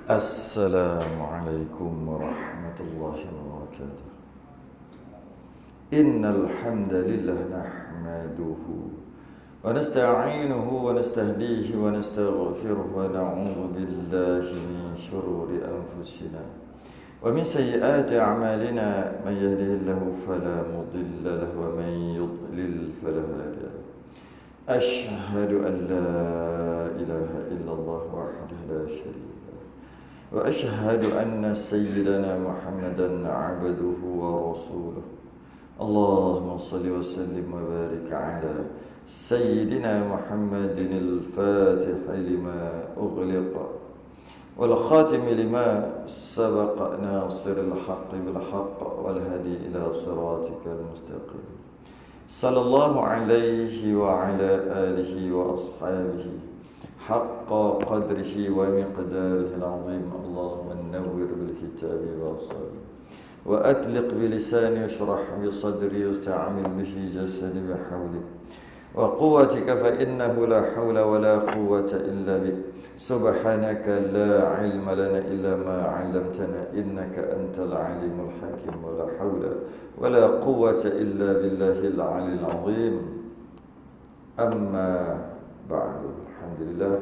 Assalamualaikum warahmatullahi wabarakatuh. Innal hamdalillah nahmaduhu wa nasta'inuhu wa nastahdihi wa nastaghfiruh wa na'udzu billahi min shururi anfusina wa min sayyiati a'malina man yahdihillahu fala mudilla lahu wa man yudlil fala hadiya lahu. Ashhadu an la ilaha illallah wahdahu la syarika وأشهد أن سيدنا محمدا عبده ورسوله اللهم صل وسلم وبارك على سيدنا محمد الفاتح لما أغلق والخاتم لما سبق ناصر الحق بالحق والهدي إلى صراطك المستقيم صلى الله عليه وعلى آله وأصحابه حق قدره ومقداره العظيم اللهم نور بالكتاب وأصحابه وأطلق بلساني واشرح بصدري واستعمل به جسدي بحولك وقوتك فإنه لا حول ولا قوة إلا بك سبحانك لا علم لنا إلا ما علمتنا إنك أنت العليم الحكيم ولا حول ولا قوة إلا بالله العلي العظيم أما بعد. Alhamdulillah,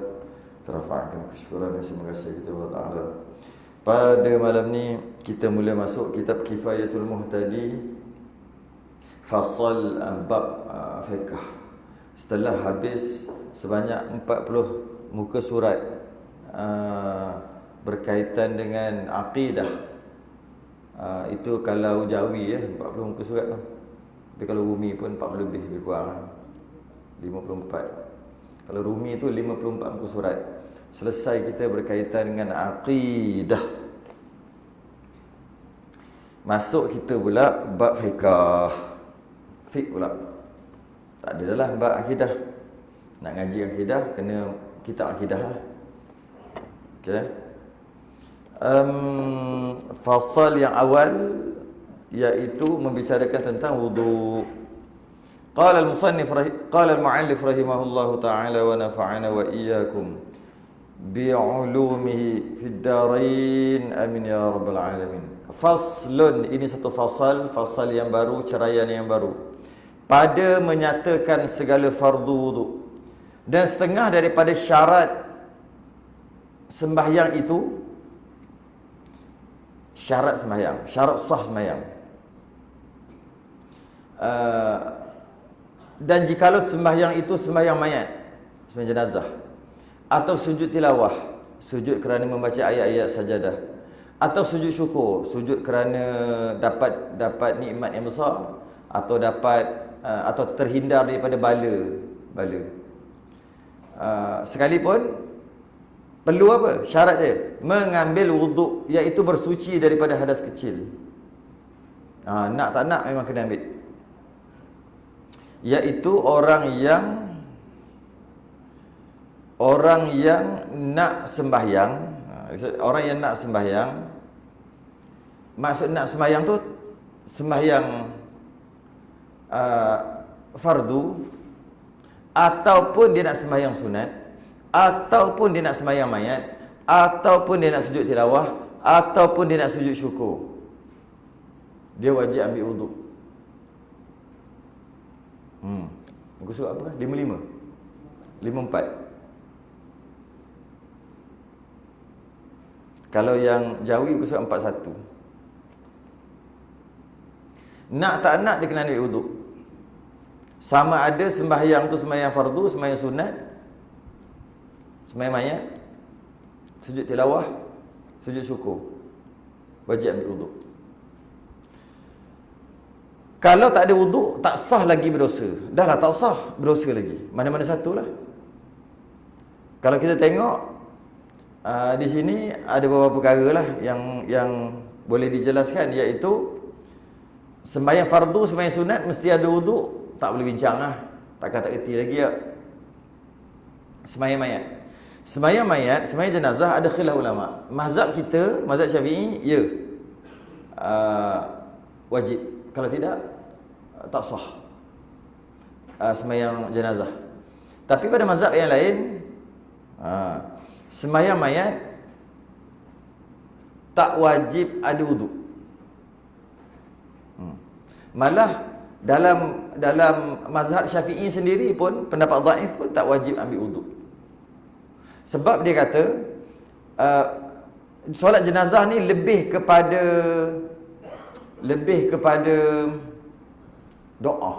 terafahkan kesyukuran dan terima kasih kita kepada Allah. Pada malam ni kita mula masuk kitab Kifayatul Muhtadi, fasal bab fiqh. Setelah habis sebanyak 40 muka surat berkaitan dengan akidah. Itu kalau Jawi 40 muka surat tu. Tapi kalau Rumi pun 40 lebih kurang 54. Kalau Rumi itu 54 muka surat. Selesai kita berkaitan dengan akidah. Masuk kita pula bab fiqh. Fiqh pula. Tak ada lah bab akidah. Nak ngaji akidah kena kitab akidah lah. Okey. Fasal yang awal iaitu membicarakan tentang wudu. Qala al-mu'allif rahimahullahu ta'ala wa nafa'ana wa iyyakum bi'ulumihi fid darain amin ya rabbal alamin. Faslun, ini satu fasal yang baru, ceraian yang baru pada menyatakan segala fardu wudu. Dan setengah daripada syarat sembahyang itu, syarat sah sembahyang. Dan jikalau sembahyang itu sembahyang mayat, sembahyang jenazah, atau sujud tilawah, sujud kerana membaca ayat-ayat sajadah, atau sujud syukur, sujud kerana dapat nikmat yang besar, atau atau terhindar daripada bala. Sekalipun perlu apa? Syarat dia mengambil wuduk, iaitu bersuci daripada hadas kecil. Nak tak nak memang kena ambil. Iaitu orang yang nak sembahyang. Orang yang nak sembahyang, maksud nak sembahyang tu sembahyang fardu, ataupun dia nak sembahyang sunat, ataupun dia nak sembahyang mayat, ataupun dia nak sujud tilawah, ataupun dia nak sujud syukur, dia wajib ambil wuduk. Muka surat apa? 55 54. Kalau yang Jawi muka surat 41. Nak tak nak dia kena ambil wuduk. Sama ada sembahyang tu sembahyang fardu, sembahyang sunat, sembahyang mayat, sujud tilawah, sujud syukur, wajib ambil wuduk. Kalau tak ada wuduk, tak sah lagi berdosa. Dah lah tak sah, berdosa lagi. Mana-mana satulah. Kalau kita tengok di sini ada beberapa perkara lah yang boleh dijelaskan, iaitu sembahyang fardu, sembahyang sunat mesti ada wuduk. Tak boleh bincang lah. Tak kerti lagi ya. Sembahyang mayat. Sembahyang mayat, sembahyang jenazah ada khilaf ulama. Mazhab kita, mazhab Syafi'i, wajib. Kalau tidak, tak sah sembahyang jenazah. Tapi pada mazhab yang lain, sembahyang mayat tak wajib ada wuduk. Malah dalam mazhab Syafi'i sendiri pun pendapat dhaif pun tak wajib ambil wuduk. Sebab dia kata solat jenazah ni lebih kepada doa.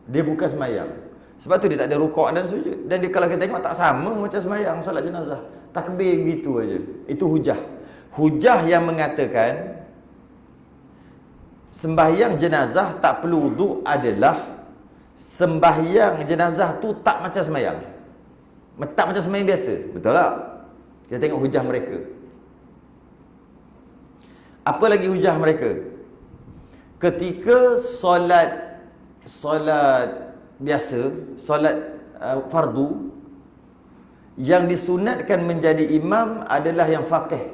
Dia bukan semayang. Sebab tu dia tak ada rukuk dan sujud. Dan dia kalau kita tengok tak sama macam semayang solat jenazah. Takbir gitu aja. Itu hujah. Hujah yang mengatakan sembahyang jenazah tak perlu wuduk adalah sembahyang jenazah tu tak macam semayang. Tak macam semayang biasa. Betul tak? Kita tengok hujah mereka. Apa lagi hujah mereka? Ketika solat biasa, solat fardu, yang disunatkan menjadi imam adalah yang faqih.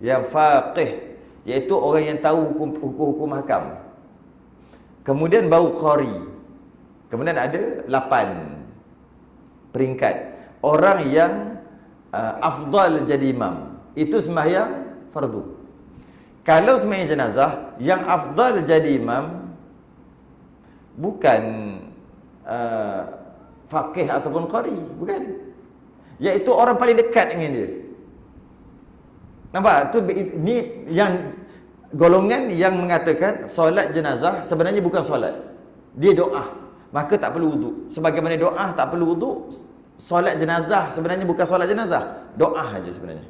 Yang faqih, iaitu orang yang tahu hukum-hukum hakam. Kemudian baru qari. Kemudian ada 8 peringkat orang yang afdal jadi imam. Itu sembahyang fardu. Kalau sembahyang jenazah, yang afdal jadi imam bukan faqih ataupun qari, bukan. Iaitu orang paling dekat dengan dia. Nampak? Ni yang golongan yang mengatakan solat jenazah sebenarnya bukan solat. Dia doa. Maka tak perlu wuduk. Sebagaimana doa tak perlu wuduk, solat jenazah sebenarnya bukan solat jenazah. Doa aja sebenarnya.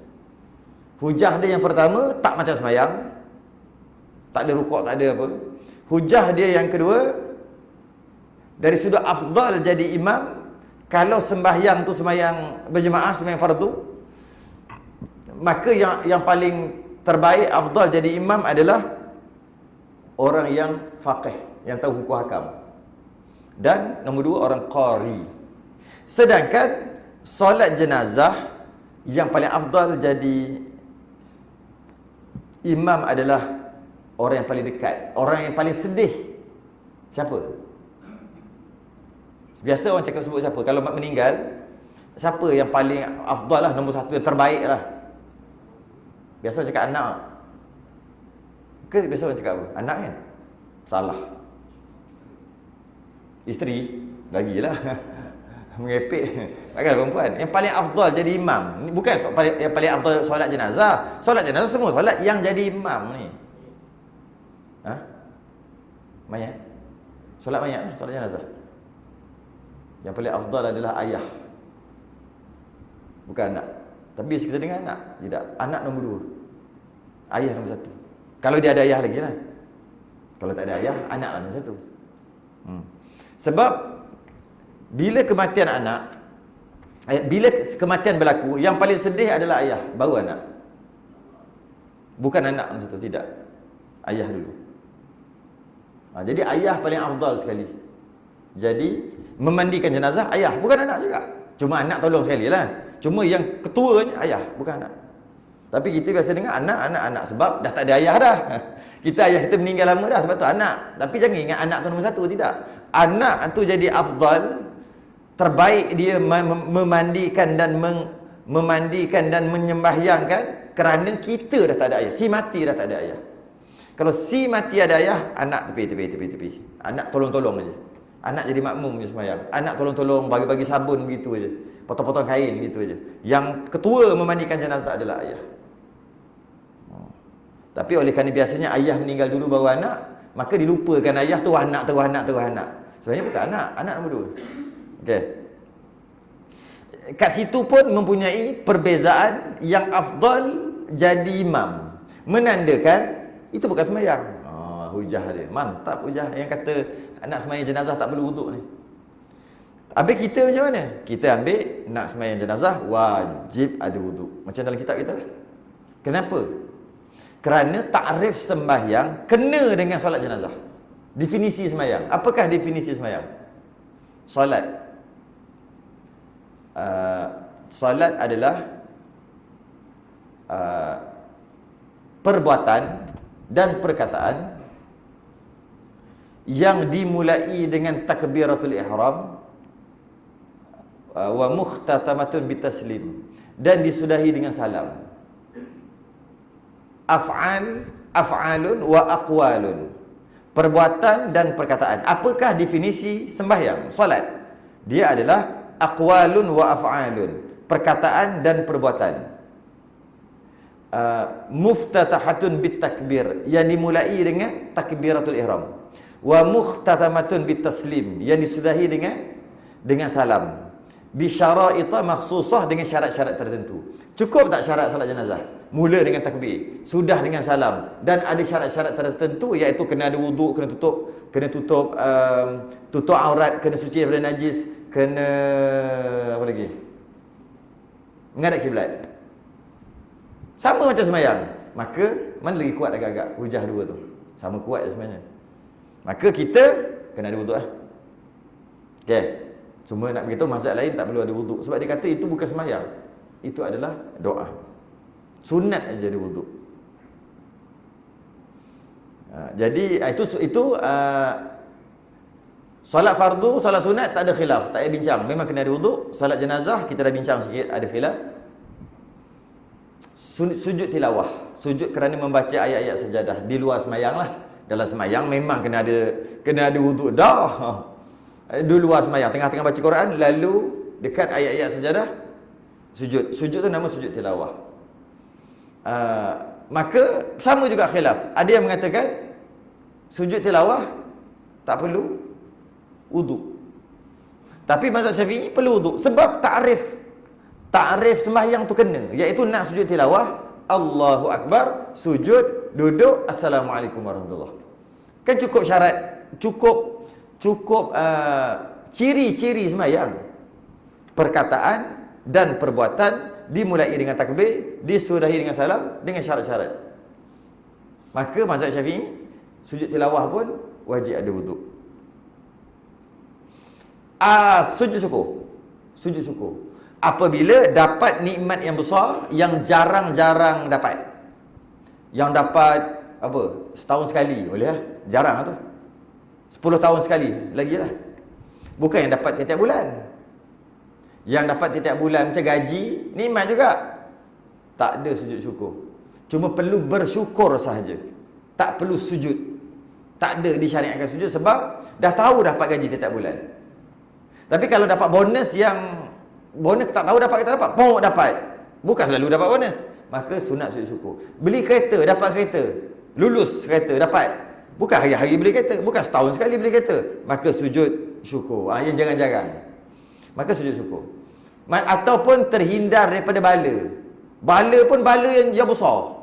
Hujah dia yang pertama, tak macam semayang. Tak ada rukuk, tak ada apa. Hujah dia yang kedua, dari sudut afdal jadi imam, kalau sembahyang tu sembahyang berjemaah, sembahyang fardu, maka yang paling terbaik afdal jadi imam adalah orang yang faqih, yang tahu hukum hakam. Dan nombor 2 orang qari. Sedangkan solat jenazah yang paling afdal jadi imam adalah orang yang paling dekat, orang yang paling sedih. Siapa? Biasa orang cakap sebut siapa? Kalau mak meninggal, siapa yang paling afdal lah, nombor 1, yang terbaik lah. Biasa orang cakap anak. Ke biasa orang cakap apa? Anak kan? Salah. Isteri lagilah. Mengepek. Takkan perempuan. Yang paling afdal jadi imam. Ni bukan yang paling afdal solat jenazah. Solat jenazah semua solat, yang jadi imam ni. Mayat. Solat mayat lah, solat jenazah. Yang paling afdal adalah ayah. Bukan anak. Tapi kita dengar anak. Tidak. Anak nombor 2. Ayah nombor 1. Kalau dia ada ayah lagi lah. Kalau tak ada ayah, anak lah nombor 1. Sebab bila kematian anak, bila kematian berlaku, yang paling sedih adalah ayah, baru anak. Bukan anak nombor 1, tidak. Ayah dulu. Jadi ayah paling afdal sekali. Jadi memandikan jenazah ayah, bukan anak juga. Cuma anak tolong sekali lah. Cuma yang ketuanya ayah, bukan anak. Tapi kita biasa dengar anak sebab dah tak ada ayah dah. Kita ayah kita meninggal lama dah, sebab tu anak. Tapi jangan ingat anak tu nombor 1, tidak. Anak tu jadi afdal, terbaik dia memandikan dan menyembahyangkan kerana kita dah tak ada ayah. Si mati dah tak ada ayah. Kalau si mati ada ayah, anak tepi. Anak tolong-tolong aja. Anak jadi makmum je sembahyang. Anak tolong-tolong bagi-bagi sabun gitu aja. Potong-potong kain gitu aja. Yang ketua memandikan jenazah adalah ayah. Tapi oleh kerana biasanya ayah meninggal dulu baru anak, maka dilupakan ayah tu anak. Sebenarnya bukan anak nombor 2. Okey. Kat situ pun mempunyai perbezaan yang afdal jadi imam. Menandakan itu bukan sembahyang. Hujah dia. Mantap hujah yang kata nak sembahyang jenazah tak perlu wuduk ni. Habis kita macam mana? Kita ambil nak sembahyang jenazah wajib ada wuduk. Macam dalam kitab kita lah. Kenapa? Kerana takrif sembahyang kena dengan solat jenazah. Definisi sembahyang. Apakah definisi sembahyang? Solat. Solat adalah perbuatan dan perkataan yang dimulai dengan takbiratul ihram wa mukhtatamatun bitaslim, dan disudahi dengan salam. af'alun wa aqwalun. Perbuatan dan perkataan. Apakah definisi sembahyang, solat? Dia adalah aqwalun wa af'alun, perkataan dan perbuatan. Muftatahatun bitakbir, yang dimulai dengan takbiratul ihram, wa mukhtatamatun bitaslim, yang disudahi dengan salam, bisyara'ita makhsusah, dengan syarat-syarat tertentu. Cukup tak syarat salat jenazah? Mula dengan takbir, sudah dengan salam, dan ada syarat-syarat tertentu, iaitu kena ada wuduk, kena tutup aurat, kena suci daripada najis, kena apa lagi? Menghadap kiblat. Sama macam sembahyang. Maka mana lagi kuat agak-agak hujah dua tu? Sama kuat je sebenarnya. Maka kita kena ada wuduk lah. Okey. Cuma nak beritahu mazhab lain tak perlu ada wuduk, sebab dia kata itu bukan sembahyang. Itu adalah doa. Sunat aja ada wuduk. Jadi itu solat fardu, solat sunat tak ada khilaf, tak payah bincang. Memang kena ada wuduk. Solat jenazah kita dah bincang sikit, ada khilaf. Sujud tilawah, sujud kerana membaca ayat-ayat sajadah di luar semayang lah. Dalam semayang memang kena ada wuduk dah. Di luar semayang, tengah-tengah baca Quran, lalu dekat ayat-ayat sajadah sujud. Sujud tu nama sujud tilawah. Maka sama juga khilaf. Ada yang mengatakan sujud tilawah tak perlu wuduk. Tapi mazhab Syafi'i perlu wuduk, sebab Ta'rif sembahyang tu kena, iaitu nak sujud tilawah, Allahu Akbar, sujud, duduk, Assalamualaikum warahmatullahi. Kan cukup syarat, cukup ciri-ciri sembahyang. Perkataan dan perbuatan dimulai dengan takbir, disudahi dengan salam, dengan syarat-syarat. Maka mazhab Syafi'i, sujud tilawah pun wajib ada wuduk. Sujud syukur. Apabila dapat nikmat yang besar yang jarang-jarang dapat. Yang dapat apa? Setahun sekali, boleh lah. Jarang lah tu. 10 tahun sekali, lagi lah. Bukan yang dapat tiap-tiap bulan. Yang dapat tiap-tiap bulan macam gaji, nikmat juga. Tak ada sujud syukur. Cuma perlu bersyukur sahaja. Tak perlu sujud. Tak ada disyariatkan sujud sebab dah tahu dapat gaji tiap-tiap bulan. Tapi kalau dapat bonus tak tahu dapat kita dapat, pokok dapat. Bukan selalu dapat bonus. Maka sunat sujud syukur. Beli kereta, dapat kereta. Lulus kereta, dapat. Bukan hari-hari beli kereta, bukan setahun sekali beli kereta. Maka sujud syukur. Yang jarang-jarang. Maka sujud syukur. Ataupun terhindar daripada bala. Bala pun bala yang besar.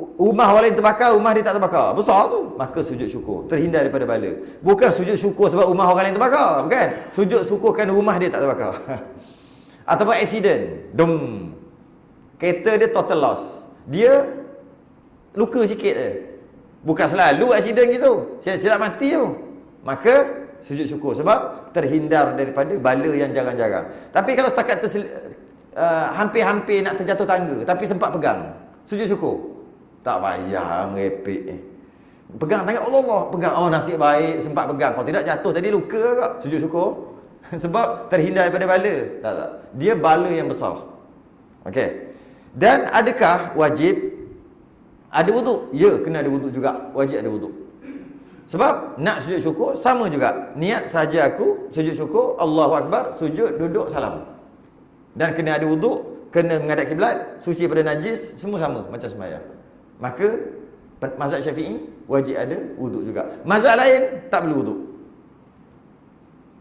Rumah orang lain terbakar, rumah dia tak terbakar. Besar tu. Maka sujud syukur. Terhindar daripada bala. Bukan sujud syukur sebab rumah orang lain terbakar. Bukan. Sujud syukur kerana rumah dia tak terbakar. Ataupun accident. Kereta dia total loss. Dia luka sikit je. Bukan selalu accident gitu. Silap-silap mati tu. Maka sujud syukur sebab terhindar daripada bala yang jarang-jarang. Tapi kalau setakat hampir-hampir nak terjatuh tangga tapi sempat pegang, sujud syukur. Tak payah merepek pegang tangan Allah, pegang, oh nasib baik sempat pegang. Kalau tidak jatuh tadi luka tak? Sujud syukur. Sebab terhindar daripada bala. Tak. Dia bala yang besar. Okey. Dan adakah wajib ada wuduk? Ya, kena ada wuduk juga. Wajib ada wuduk. Sebab nak sujud syukur sama juga. Niat saja aku sujud syukur, Allahu Akbar, sujud, duduk, salam. Dan kena ada wuduk, kena menghadap kiblat, suci pada najis, semua sama macam sembahyang. Maka mazhab Syafi'i wajib ada wuduk juga. Mazhab lain tak perlu wuduk.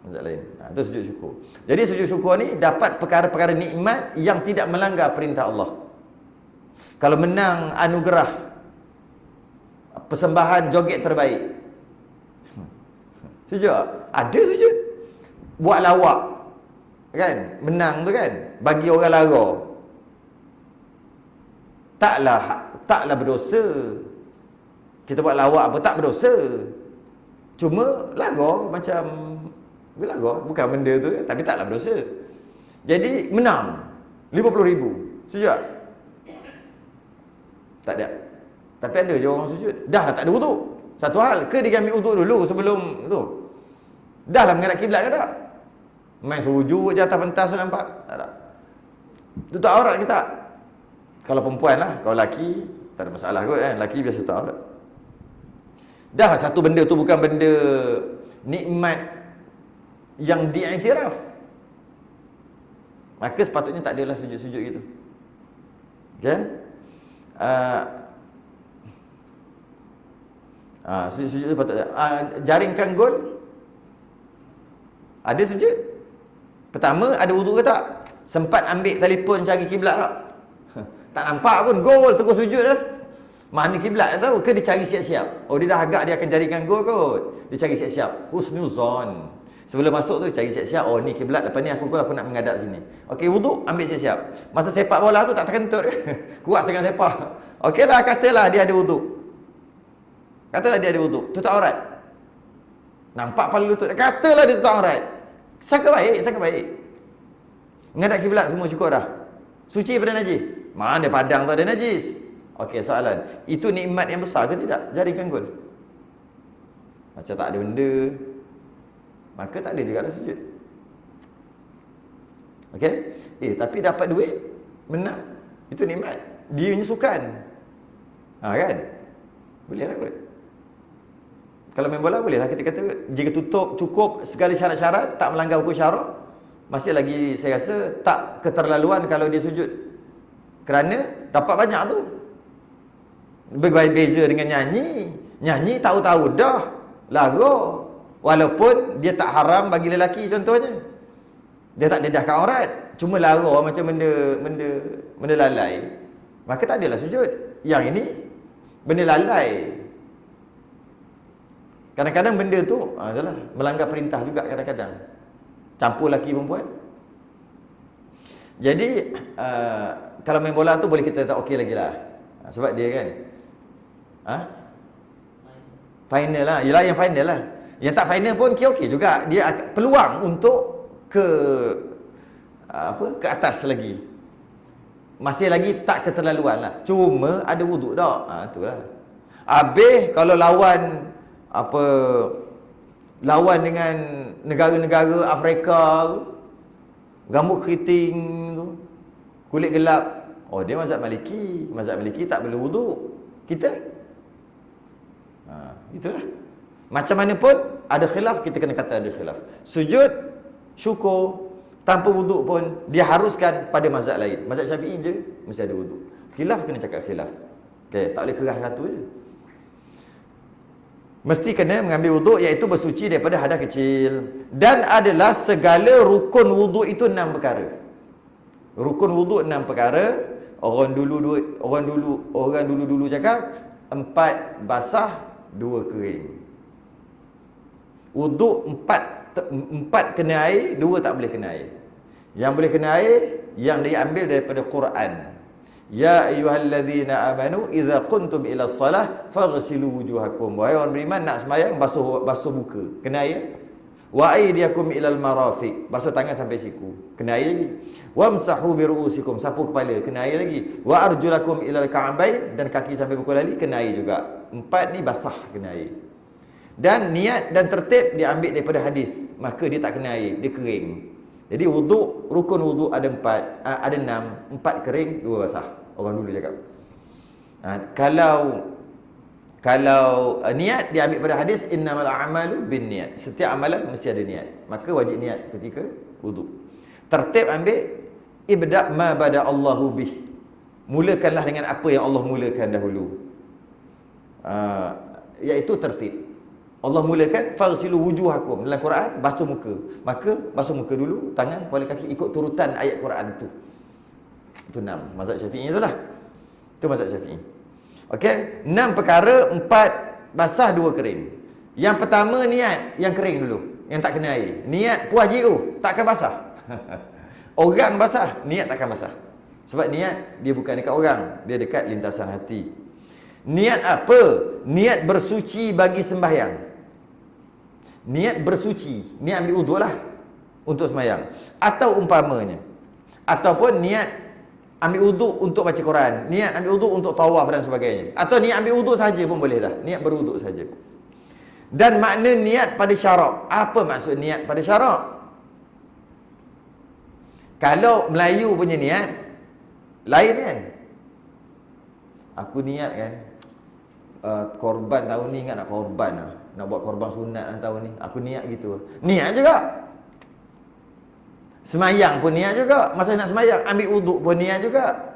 Mazhab lain. Itu sujud syukur. Jadi sujud syukur ni dapat perkara-perkara nikmat yang tidak melanggar perintah Allah. Kalau menang anugerah persembahan joget terbaik. Sujud? Ada sujud. Buat lawak. Kan? Menang tu kan? Bagi orang lara. Taklah berdosa. Kita buat lawak apa tak berdosa. Cuma lara macam lara, bukan benda tu, tapi taklah berdosa. Jadi menang 50,000. Sujud? Tak ada. Tapi ada je orang sujud. Dah lah tak ada wuduk. Satu hal, ke dia ambil wuduk dulu sebelum tu? Dah lah menghadap kiblat ke tak? Main sujud je atas pentas nampak? Tak ada. Tutup aurat ke tak? Kalau perempuan lah, kalau lelaki tak ada masalah kot kan, lelaki biasa tak aurat. Dah lah satu benda tu bukan benda nikmat yang diiktiraf, maka sepatutnya tak adalah sujud-sujud gitu. Okey? Sujud patut jaringkan gol. Ada sujud. Pertama, ada wuduk ke tak? Sempat ambil telefon cari kiblat tak? Tak nampak pun, gol terus sujud dah. Mana kiblat tahu ke dia cari siap-siap. Oh, dia dah agak dia akan jadikan gol kot. Dia cari siap-siap. Husnuzon. Sebelum masuk tu cari siap-siap. Oh, ni kiblat, lepas ni aku gol, aku nak menghadap sini. Okey, wuduk, ambil siap-siap. Masa sepak bola tu tak terkentut. Kuat sangat sepak. Okeylah, katalah dia ada wuduk. Katalah dia ada wuduk. Tu tak aurat. Nampak kepala lutut. Katalah dia tak aurat. Sangka baik, sangka baik. Menghadap kiblat semua cukup dah. Suci daripada najis. Mana padang tu ada najis? Okey, soalan. Itu nikmat yang besar ke tidak? Jaringkan gol. Macam tak ada benda, maka tak ada juga dah sujud. Okey? Tapi dapat duit, menang. Itu nikmat. Dia nyusukan. Kan? Boleh lah kot. Kalau main bola boleh lah kita kata, jika tutup cukup segala syarat-syarat, tak melanggar hukum syarak, masih lagi saya rasa tak keterlaluan kalau dia sujud. Kerana dapat banyak tu. Berbeza dengan nyanyi. Nyanyi tahu-tahu dah lara. Walaupun dia tak haram bagi lelaki contohnya. Dia tak dedahkan aurat, cuma lara macam benda lalai. Maka tak adalah sujud. Yang ini benda lalai. Kadang-kadang benda tu salah, melanggar perintah juga kadang-kadang. Campur lelaki perempuan. Jadi kalau main bola tu boleh kita tak okey lagi lah. Sebab dia kan final lah. Yelah yang final lah. Yang tak final pun okey juga. Dia peluang untuk ke atas lagi. Masih lagi tak keterlaluan lah. Cuma ada wuduk tak? Itulah. Habis kalau lawan dengan negara-negara Afrika, rambut keriting tu, kulit gelap. Oh, dia mazhab Maliki. Mazhab Maliki tak perlu wuduk. Kita itulah. Macam mana pun ada khilaf, kita kena kata ada khilaf. Sujud syukur tanpa wuduk pun dia haruskan pada mazhab lain. Mazhab Syafi'i je mesti ada wuduk. Khilaf kena cakap khilaf. Okey, tak boleh kerah satu je. Mesti kena mengambil wuduk, iaitu bersuci daripada hadas kecil. Dan adalah segala rukun wuduk itu 6 perkara. Rukun wuduk 6 perkara. Orang dulu cakap 4 basah, 2 kering. Wuduk 4 kena air, 2 tak boleh kena air. Yang boleh kena air yang diambil daripada Quran. Ya ayyuhallazina amanu idza kuntum ila shalah faghsilu wujuhakum. Wahai orang beriman, nak sembahyang basuh muka, kena air. Wa aydiyakum ilal marafiq, basuh tangan sampai siku, kena air lagi. Wamsahu bi ru'usikum, sapu kepala, kena air lagi. Wa arjulakum ilal ka'bain, dan kaki sampai pukul lali, kena air juga. 4 ni basah, kena air. Dan niat dan tertib diambil daripada hadis, maka dia tak kena air, dia kering. Jadi wuduk, rukun wuduk ada 4, ada 6, 4 kering, 2 basah. Orang dulu cakap. Kalau niat diambil pada hadis, innamal a'malu binniyat. Setiap amalan mesti ada niat. Maka wajib niat ketika wuduk. Tertib ambil ibda' ma bada Allahu bih. Mulakanlah dengan apa yang Allah mulakan dahulu. Iaitu tertib. Allah mulakan farsilu wujuhakum dalam Quran, basuh muka. Maka basuh muka dulu, tangan, kepala kaki, ikut turutan ayat Quran tu. Itu 6 mazhab Syafi'i itulah. Itu mazhab Syafi'i. Okey, 6 perkara, 4 basah, 2 kering. Yang pertama niat, yang kering dulu, yang tak kena air. Niat puas jiru, takkan basah. Orang basah, niat takkan basah. Sebab niat dia bukan dekat orang, dia dekat lintasan hati. Niat apa? Niat bersuci bagi sembahyang. Niat bersuci, niat ambil wuduk lah untuk sembahyang. Atau umpamanya, ataupun niat ambil wuduk untuk baca Quran, niat ambil wuduk untuk tawaf dan sebagainya. Atau niat ambil wuduk saja pun boleh dah. Niat berwuduk saja. Dan makna niat pada syarak. Apa maksud niat pada syarak? Kalau Melayu punya niat lain kan? Aku niat kan, korban tahun ni, ingat nak korban lah. Nak buat korban sunat lah tahun ni. Aku niat gitu. Niat juga. Semayang pun niat juga. Masa nak semayang, ambil wuduk pun niat juga.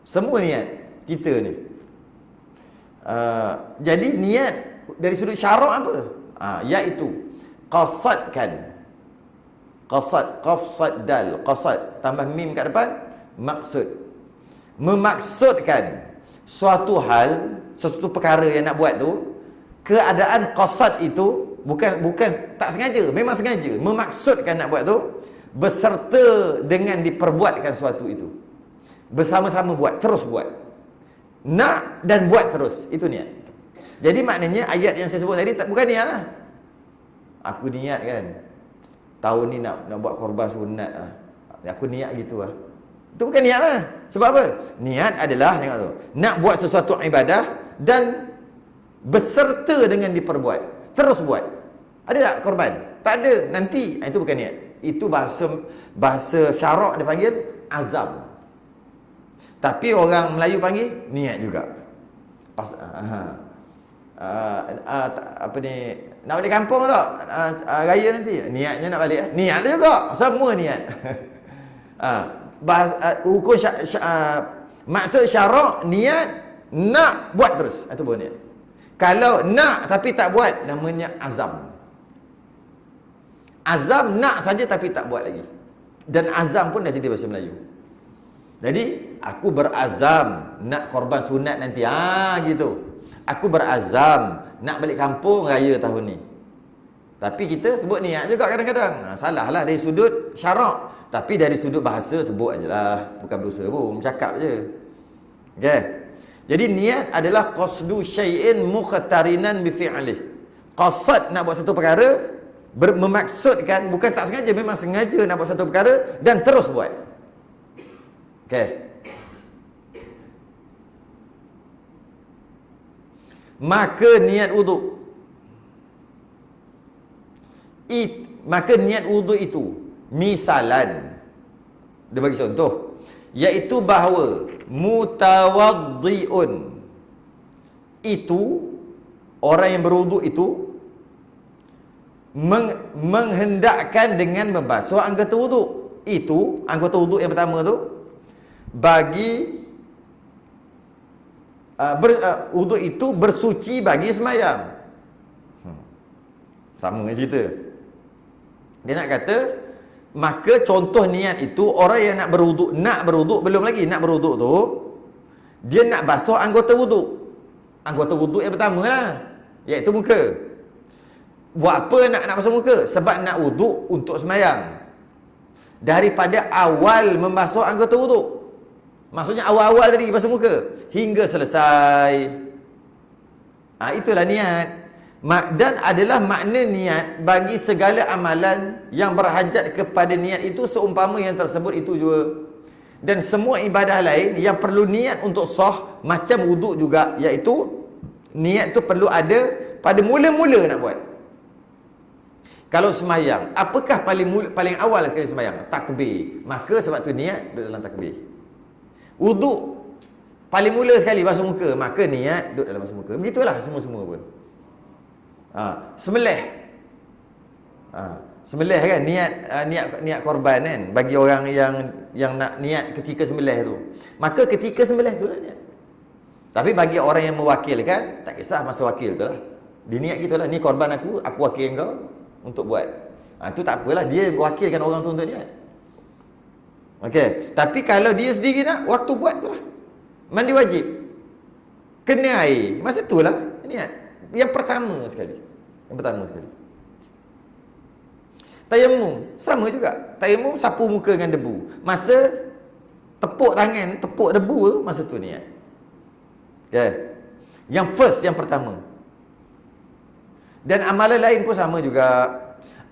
Semua niat kita ni. Jadi niat dari sudut syarak apa? Iaitu qasadkan. Qasad, qaf, sad, dal. Qasad, tambah mim kat depan, maksud. Memaksudkan suatu hal, sesuatu perkara yang nak buat tu, keadaan qasad itu bukan tak sengaja, memang sengaja. Memaksudkan nak buat tu beserta dengan diperbuatkan suatu itu. Bersama-sama buat, terus buat. Nak dan buat terus, itu niat. Jadi maknanya ayat yang saya sebut tadi bukan niat lah. Aku niat kan, tahun ni nak buat korban sunat lah. Aku niat gitu lah. Itu bukan niat lah. Sebab apa? Niat adalah, tengok tu, nak buat sesuatu ibadah dan beserta dengan diperbuat. Terus buat. Ada tak korban? Tak ada. Nanti. Itu bukan niat. Itu bahasa syarak dia panggil azam. Tapi orang Melayu panggil niat juga. Apa ni, nak balik kampung tak? Raya nanti. Niatnya nak balik. Niat juga. Semua niat. Hukum maksud syarak, niat nak buat terus. Itu pun niat. Kalau nak tapi tak buat, namanya azam. Azam nak saja tapi tak buat lagi. Dan azam pun dah jadi bahasa Melayu. Jadi aku berazam nak korban sunat nanti. Gitu. Aku berazam nak balik kampung raya tahun ni. Tapi kita sebut niat juga kadang-kadang. Salah lah dari sudut syarak. Tapi dari sudut bahasa sebut ajalah. Bukan berdosa pun, cakap je. Okay. Jadi niat adalah qasdu syai'in muqtarinan bi fi'lih. Qasad nak buat satu perkara, memaksudkan, bukan tak sengaja, memang sengaja nak buat satu perkara dan terus buat. Okey. Maka niat wuduk. Maka niat wuduk itu misalan, dia bagi contoh, iaitu bahawa mutawaddi'un, itu orang yang berwuduk itu menghendakkan dengan membasuh anggota wuduk. Itu anggota wuduk yang pertama tu bagi wuduk itu bersuci bagi sembahyang. Sama cerita. Dia nak kata, maka contoh niat itu orang yang nak berwuduk belum lagi nak berwuduk tu, dia nak basuh anggota wuduk. Anggota wuduk yang pertama lah, iaitu muka. Buat apa nak basuh muka? Sebab nak wuduk untuk sembahyang. Daripada awal membasuh anggota wuduk, maksudnya awal-awal tadi basuh muka hingga selesai. Itulah niat. Dan adalah makna niat bagi segala amalan yang berhajat kepada niat itu, seumpama yang tersebut itu juga. Dan semua ibadah lain yang perlu niat untuk sah, macam wuduk juga, iaitu niat tu perlu ada pada mula-mula nak buat. Kalau sembahyang, apakah paling awal sekali sembahyang? Takbir. Maka sebab tu niat duduk dalam takbir. Wuduk paling mula sekali basuh muka, maka niat duduk dalam basuh muka. Begitulah semua-semua pun. Sembelih. Sembelih kan, niat korban kan, bagi orang yang nak niat ketika sembelih tu. Maka ketika sembelih tu lah niat. Tapi bagi orang yang mewakilkan, tak kisah masa wakil tu lah. Dia niat gitulah, ni korban aku wakil kau untuk buat. Itu tak apalah, dia wakilkan orang tu untuk niat. Okey, tapi kalau dia sendiri nak, waktu buat tu lah. Mandi wajib, kena air, masa tu lah niat. Yang pertama sekali. Tayamum sama juga. Tayamum sapu muka dengan debu. Masa tepuk tangan, tepuk debu tu, masa tu niat. Okay. Yang first, yang pertama. Dan amalan lain pun sama juga.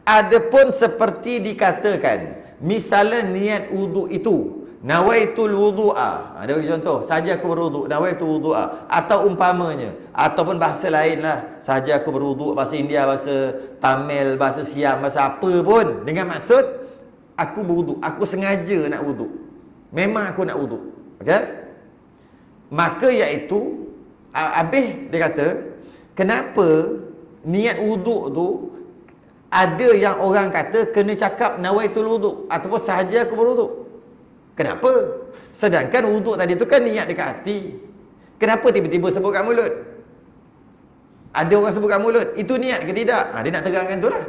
Adapun seperti dikatakan, misalnya niat wuduk itu, nawaitul wudu'a. Ada bagi contoh, saja aku berwuduk, nawaitul wudu'a. Atau umpamanya, ataupun bahasa lain lah, saja aku berwuduk, bahasa India, bahasa Tamil, bahasa Siam, bahasa apa pun, dengan maksud aku berwuduk, aku sengaja nak wuduk, memang aku nak wuduk. Okay? Maka iaitu habis dia kata, kenapa niat wuduk tu ada yang orang kata kena cakap nawaitul wuduk ataupun sahaja aku berwuduk. Kenapa? Sedangkan wuduk tadi tu kan niat dekat hati. Kenapa tiba-tiba sebut kat mulut? Ada orang sebut kat mulut, itu niat ke tidak? Dia nak terangkan tu lah.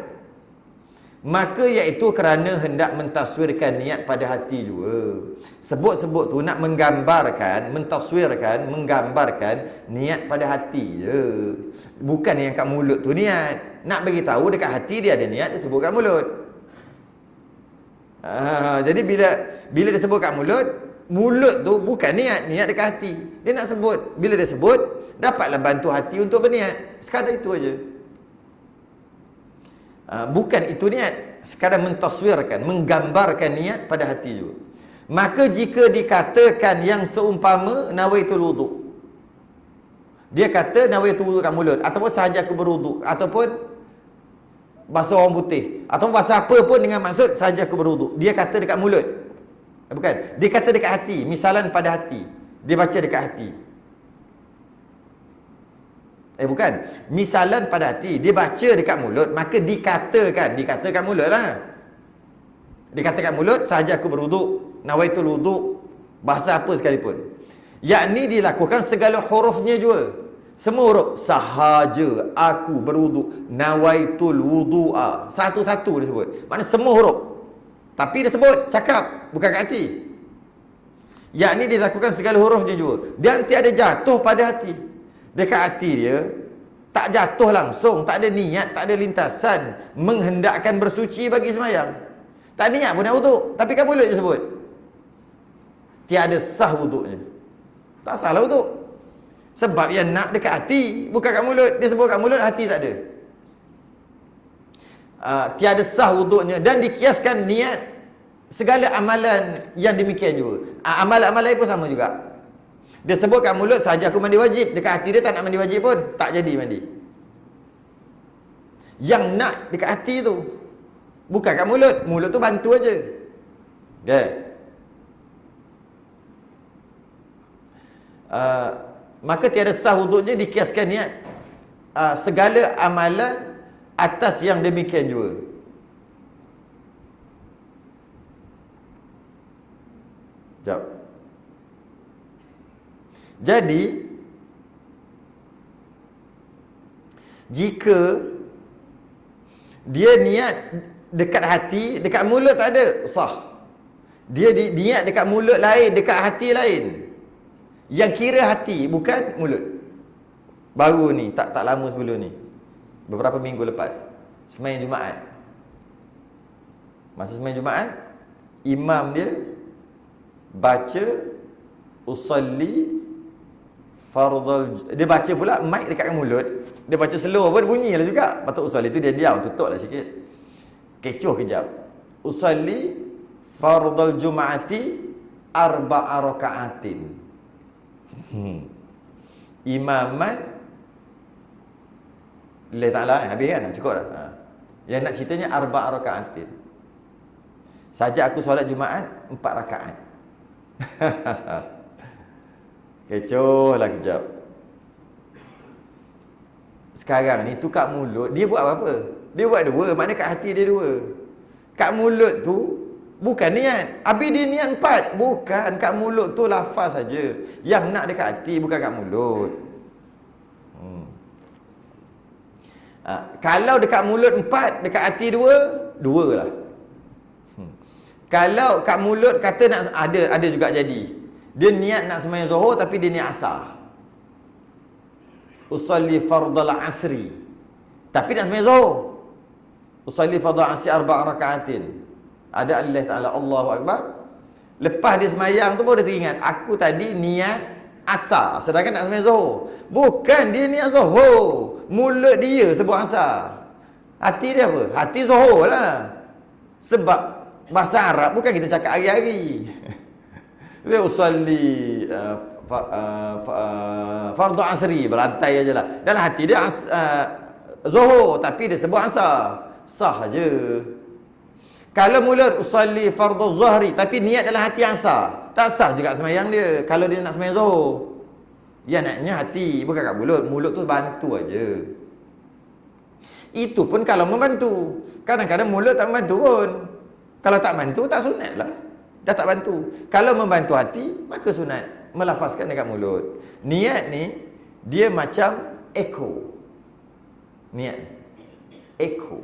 Maka iaitu kerana hendak mentaswirkan niat pada hati juga. Sebut-sebut tu nak menggambarkan, mentaswirkan, menggambarkan niat pada hati je. Bukan yang kat mulut tu niat. Nak bagi tahu dekat hati dia ada niat, dia sebut kat mulut. Jadi bila dia sebut kat mulut, mulut tu bukan niat dekat hati. Dia nak sebut. Bila dia sebut, dapatlah bantu hati untuk berniat. Sekadar itu aja. Bukan itu niat, sekadar mentaswirkan, menggambarkan niat pada hati juga. Maka jika dikatakan yang seumpama nawaitul wuduk, dia kata nawaitul wuduk kat mulut, ataupun sahaja aku berwuduk, ataupun basuh orang putih, ataupun basuh apa pun dengan maksud sahaja aku berwuduk, dia kata dekat mulut. Bukan, dia kata dekat hati, misalan pada hati, dia baca dekat hati. Bukan, misalan pada hati, dia baca dekat mulut, maka dikatakan kat mulut lah. Dikatakan mulut, sahaja aku berwuduk, nawaitul wuduk, bahasa apa sekalipun. Yakni dilakukan segala hurufnya juga. Semua huruf, sahaja aku berwuduk, nawaitul wudu'a. Satu-satu dia sebut. Maknanya semua huruf. Tapi dia sebut, cakap, bukan kat hati. Yakni dilakukan segala hurufnya juga. Dan tiada jatuh pada hati. Dekat hati dia tak jatuh langsung, tak ada niat, tak ada lintasan menghendakkan bersuci bagi semayang. Tak niat pun nak wuduk, tapi kan mulut je sebut. Tiada sah wuduknya. Tak salah wuduk. Sebab yang nak dekat hati, bukan kat mulut. Dia sebut kat mulut, hati tak ada. Tiada sah wuduknya. Dan dikiaskan niat segala amalan yang demikian juga. Amalan-amalan pun sama juga. Dia sebut kat mulut sahaja aku mandi wajib, dekat hati dia tak nak mandi wajib pun, tak jadi mandi. Yang nak dekat hati tu, bukan kat mulut. Mulut tu bantu aja. Okay. Maka tiada sah wuduknya, dikiaskan niat segala amalan atas yang demikian juga. Sekejap. Jadi jika dia niat dekat hati, dekat mulut tak ada, sah. Dia niat dekat mulut lain, dekat hati lain. Yang kira hati, bukan mulut. Baru ni, tak lama sebelum ni, beberapa minggu lepas, sembahyang Jumaat. Masa sembahyang Jumaat, imam dia baca usalli fardal, dia baca pula mic dekat mulut, dia baca slow pun bunyi lah juga. Patut usalli tu dia diam, tutup lah sikit, kecoh kejap. Usalli fardal jum'ati arba'a raka'atin. Imaman lillahi ta'ala, habis kan, cukup dah. Yang nak ceritanya arba'a raka'atin. Saja aku solat Jumaat 4 rakaat. Kecoh lah kejap. Sekarang ni tukar mulut, dia buat apa? Dia buat dua, maknanya kat hati dia dua. Kat mulut tu bukan niat. Habis dia niat 4. Bukan, kat mulut tu lafaz saja. Yang nak dekat hati, bukan kat mulut. Kalau dekat mulut 4, dekat hati 2, 2 lah. Kalau kat mulut kata nak, ada juga jadi. Dia niat nak sembahyang Zuhur tapi dia niat asar. Usalli fardal asri, tapi nak sembahyang Zuhur. Usalli fardal asri 4 rakaatin. Ada Allah Ta'ala, Allahu Akbar. Lepas dia sembahyang tu baru dia teringat, aku tadi niat asar, sedangkan nak sembahyang Zuhur. Bukan, dia niat Zuhur, mulut dia sebut asar. Hati dia apa? Hati Zuhur lah. Sebab bahasa Arab bukan kita cakap hari-hari. Dia usalli fardu asri, berantai aje lah. Dalam hati dia Zuhur, tapi dia sebut asar. Sah aje. Kalau mulut usalli fardu zuhri, tapi niat dalam hati asar, tak sah juga sembahyang dia kalau dia nak sembahyang Zuhur. Ya naknya hati, bukan kat mulut. Mulut tu bantu aja. Itu pun kalau membantu. Kadang-kadang mulut tak membantu pun. Kalau tak bantu, tak sunat lah. Dah tak bantu. Kalau membantu hati, maka sunat. Melafazkan dekat mulut. Niat ni, dia macam echo. Niat. Echo.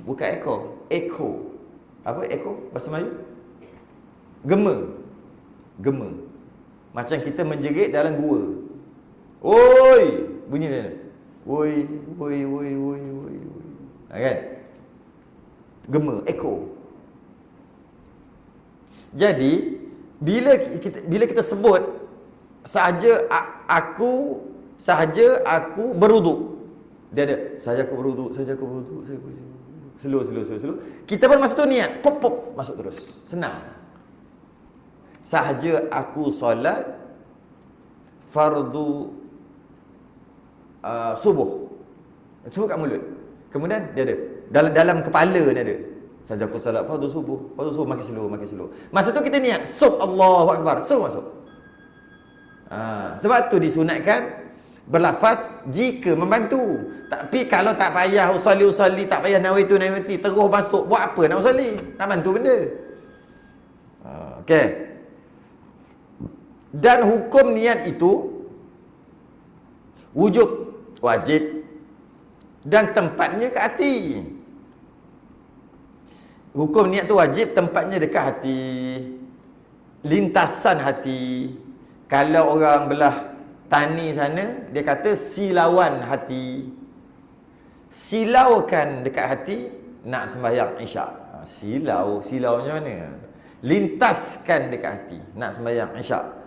Bukan echo. Echo. Apa echo? Bahasa Melayu? Gema. Gema. Macam kita menjerit dalam gua. Oi! Bunyi dia. Woi, woi, woi, woi, woi, woi. Kan? Gema, echo. Jadi, bila kita sebut sahaja aku berwuduk. Dia ada sahaja aku berwuduk, sahaja aku berwuduk, sahaja aku slow. Kita pun masa tu niat, pop masuk terus. Senang. Sahaja aku solat fardu subuh. Sebut kat mulut. Kemudian dia ada dalam kepala dia ada. Sahaja aku solat fardu subuh makin slow. Masa tu kita niat, sub Allahu akbar, masuk. Sebab tu disunatkan berlafaz jika membantu. Tapi kalau tak payah usalli, tak payah nawaitu, terus masuk, buat apa nak usalli? Nak bantu benda. Okey. Dan hukum niat itu wujub, wajib, dan tempatnya ke hati. Hukum niat tu wajib, tempatnya dekat hati, lintasan hati. Kalau orang belah tani sana, dia kata silauan hati. Silaukan dekat hati nak sembahyang isyak. Silaunya mana? Lintaskan dekat hati nak sembahyang isyak.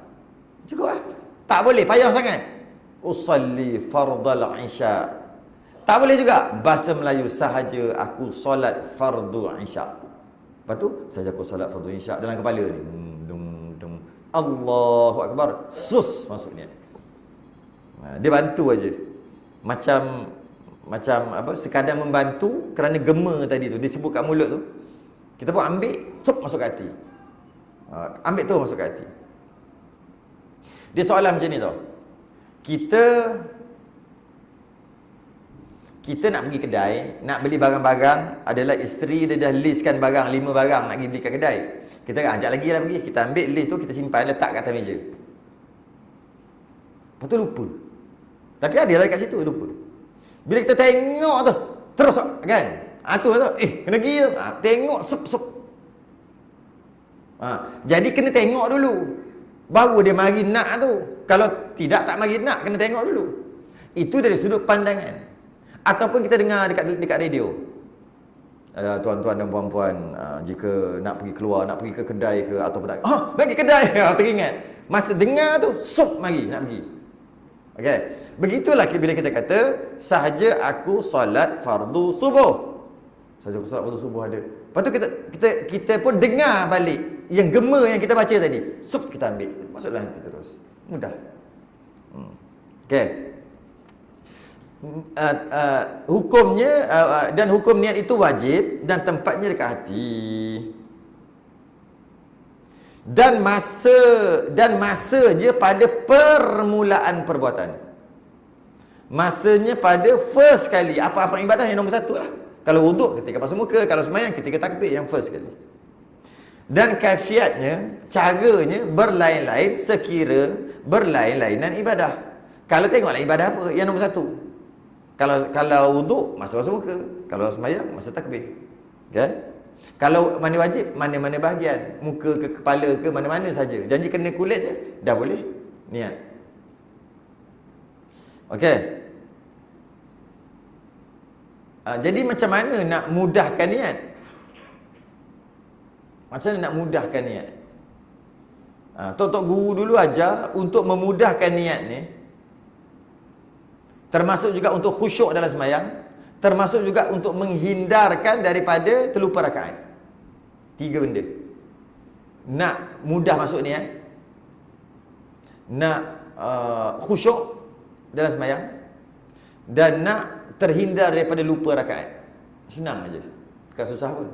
Cukup lah. Tak boleh payah sangat. Usalli fardal isyak. Tak boleh juga bahasa Melayu sahaja aku solat fardu isyak. Lepas tu sahaja aku solat fardu isyak dalam kepala ni. Allahu akbar. Sus masuk niat. Dia bantu aja. Macam apa, sekadar membantu kerana gema tadi tu disebut kat mulut tu. Kita pun ambil, masuk kat hati. Ambil tu masuk kat hati. Dia soalan macam ni tau. Kita nak pergi kedai, nak beli barang-barang, adalah isteri dia dah listkan barang, 5 barang nak pergi beli kat kedai. Kita ajak lagi lah pergi, kita ambil list tu, kita simpan, letak kat atas meja. Lepas tu lupa. Tapi ada lagi kat situ, lupa. Bila kita tengok tu, terus kan? Tu kena pergi tu. Tengok, sup. Jadi kena tengok dulu. Baru dia mari nak tu. Kalau tidak, tak mari nak, kena tengok dulu. Itu dari sudut pandangan. Ataupun kita dengar dekat radio. Tuan-tuan dan puan-puan, jika nak pergi keluar, nak pergi ke kedai ke ataupun nak pergi kedai, teringat. Masa dengar tu, sup mari nak pergi. Okey. Begitulah bila kita kata sahaja aku solat fardu subuh. Sahaja aku solat fardu subuh ada. Lepas tu kita pun dengar balik yang gema yang kita baca tadi. Sup kita ambil. Masuklah nanti terus. Mudah. Okey. Hukumnya dan hukum niat itu wajib dan tempatnya dekat hati. Dan masa je pada permulaan perbuatan. Masanya pada first kali. Apa-apa ibadah yang nombor 1 lah. Kalau wuduk ketika basuh muka, kalau sembahyang ketika takbir yang first kali. Dan kaifiatnya, caranya berlain-lain sekira berlain-lainan ibadah. Kalau tengoklah ibadah apa yang nombor 1. Kalau wuduk, masa basuh muka. Kalau sembahyang, masa takbir. Okay? Kalau mandi wajib, mana-mana bahagian. Muka ke kepala ke mana-mana saja. Janji kena kulit je, dah boleh niat. Okey. Jadi macam mana nak mudahkan niat? Macam mana nak mudahkan niat? Tok guru dulu ajar untuk memudahkan niat ni. Termasuk juga untuk khusyuk dalam sembahyang, termasuk juga untuk menghindarkan daripada terlupa rakaat. 3 benda. Nak mudah masuk niat, nak khusyuk dalam sembahyang, dan nak terhindar daripada lupa rakaat. Senang aja. Bukan susah pun.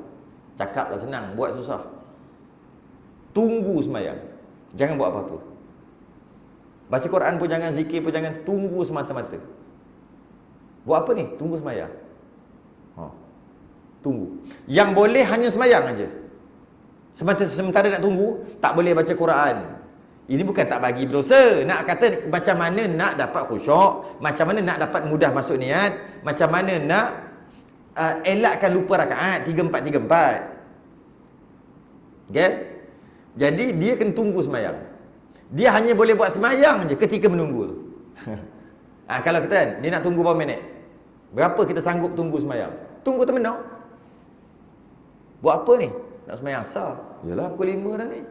Cakaplah senang, buat susah. Tunggu sembahyang. Jangan buat apa-apa. Baca Quran pun jangan, zikir pun jangan, tunggu semata-mata. Buat apa ni? Tunggu sembahyang. Tunggu. Yang boleh hanya sembahyang aja. Sementara nak tunggu, tak boleh baca Quran. Ini bukan tak bagi berdosa. Nak kata macam mana nak dapat khusyuk, macam mana nak dapat mudah masuk niat, macam mana nak elakkan lupa rakaat 3-4. Okay? Jadi dia kena tunggu sembahyang. Dia hanya boleh buat sembahyang je ketika menunggu tu. Kalau kita kan, dia nak tunggu berapa minit? Berapa kita sanggup tunggu sembahyang? Tunggu termenau. Buat apa ni? Nak sembahyang asar. Yalah pukul 5 dah ni.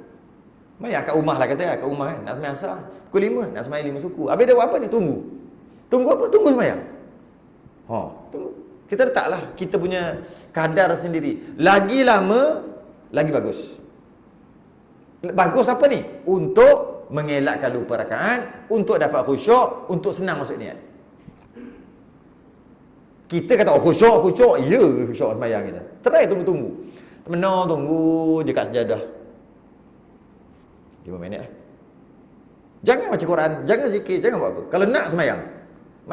Sembahyang kat rumah lah kata, kat rumah kan. Nak sembahyang asar. Pukul 5 nak sembahyang 5 suku. Habis dia buat apa ni? Tunggu. Tunggu apa? Tunggu sembahyang. Tunggu. Kita letaklah kita punya kadar sendiri. Lagi lama, lagi bagus. Bagus apa ni? Untuk mengelakkan lupa rakaat, untuk dapat khusyuk, untuk senang masuk niat. Kita kata khusyuk, ya khusyuk sembahyang kita. Try tunggu-tunggu. Menang tunggu je kat sejadah 5 minit lah. Jangan baca Quran, jangan zikir, jangan buat apa. Kalau nak sembahyang,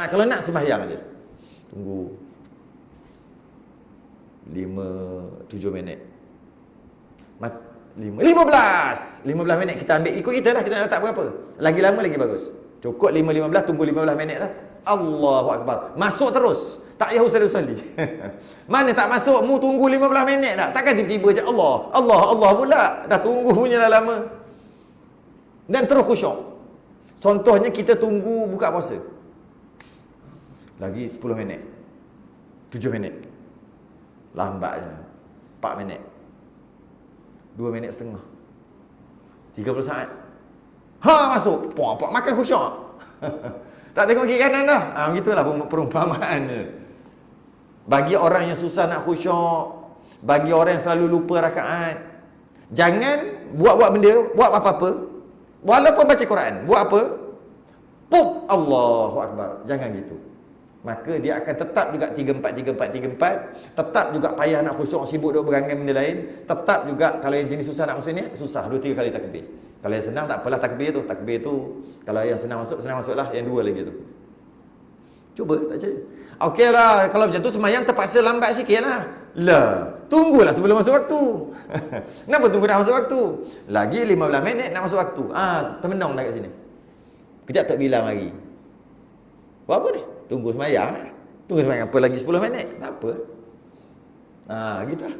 kalau nak sembahyang aja. Tunggu 7 minit. 15 minit kita ambil, ikut kita lah, kita nak letak berapa. Lagi lama lagi bagus. Cukup 5-15, tunggu 15 minit lah. Allahu Akbar. Masuk terus. Tak payah usali. Mana tak masuk, mu tunggu 15 minit tak. Takkan tiba-tiba je Allah pula. Dah tunggu punya dah lama. Dan terus khusyuk. Contohnya kita tunggu buka puasa. Lagi 10 minit. 7 minit. Lambatnya. 4 minit. 2 minit setengah. 30 saat. Masuk. Puak makan khusyuk. Tak tengok kiri kanan dah. Begitulah perumpamaan dia. Bagi orang yang susah nak khusyuk, bagi orang yang selalu lupa rakaat, jangan buat-buat benda, buat apa-apa. Walaupun baca Quran, buat apa? Pup, Allahu Akbar. Jangan gitu. Maka dia akan tetap juga 3-4, tetap juga payah nak khusyuk, sibuk duk berangan benda lain, tetap juga kalau yang jenis susah nak masuk ni, susah 2-3 kali takbir. Kalau yang senang tak apalah takbir tu. Kalau yang senang masuklah yang 2 lagi tu. Cuba tak percaya. Okeylah, kalau macam tu sembahyang terpaksa lambat sikit lah. Tunggulah sebelum masuk waktu. Kenapa tunggu dah masuk waktu? Lagi 15 minit nak masuk waktu. Termenung dah kat sini. Kejap tak bilang lagi. Buat apa ni? Tunggu sembahyang. Tunggu sembahyang apa lagi 10 minit? Tak apa. Gitu lah.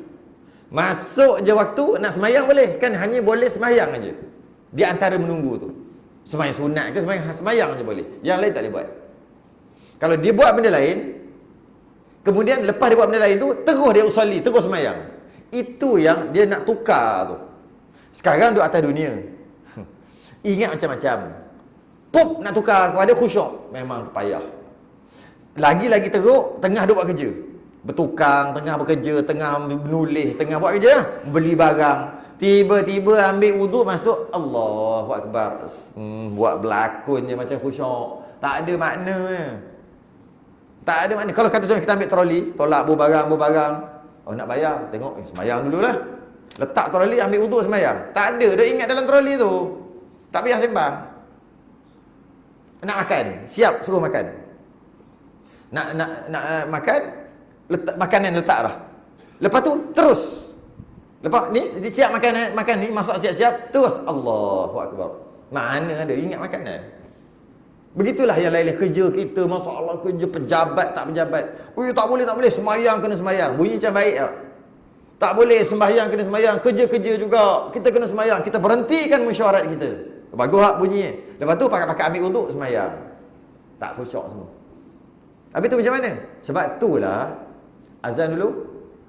Masuk je waktu nak sembahyang boleh. Kan hanya boleh sembahyang aja. Di antara menunggu tu. Sembahyang sunat ke sembahyang je boleh. Yang lain tak boleh buat. Kalau dia buat benda lain, kemudian lepas dia buat benda lain tu, terus dia usolli, terus sembahyang. Itu yang dia nak tukar tu. Sekarang duduk atas dunia. Ingat macam-macam. Pup nak tukar kepada khusyuk. Memang payah. Lagi-lagi teruk, tengah duduk buat kerja. Bertukang, tengah bekerja, tengah menulis, tengah buat kerja, beli barang. Tiba-tiba ambil wuduk, masuk, Allahu Akbar. Buat berlakon je macam khusyuk. Tak ada makna. Tak ada makna. Kalau kata contoh kita ambil troli, tolak barang. Nak bayar, tengok, sembahyang dululah. Letak troli, ambil wuduk sembahyang. Tak ada, dah ingat dalam troli tu. Tak payah sembang. Nak makan, siap suruh makan. Nak makan, letak makanan letak dah. Lepas tu terus. Lepas ni siap makan ni, masak siap-siap, terus Allahu Akbar. Mana ada ingat makanan. Begitulah yang lain-lain kerja kita, masalah kerja pejabat tak pejabat. Tak boleh sembahyang kena sembahyang. Bunyi macam baik tak? Tak boleh sembahyang kena sembahyang, kerja-kerja juga. Kita kena sembahyang, kita berhentikan mesyuarat kita. Bagus tak bunyi. Lepas tu pakai ambil untuk sembahyang. Tak khusyuk semua. Habis tu macam mana? Sebab itulah azan dulu.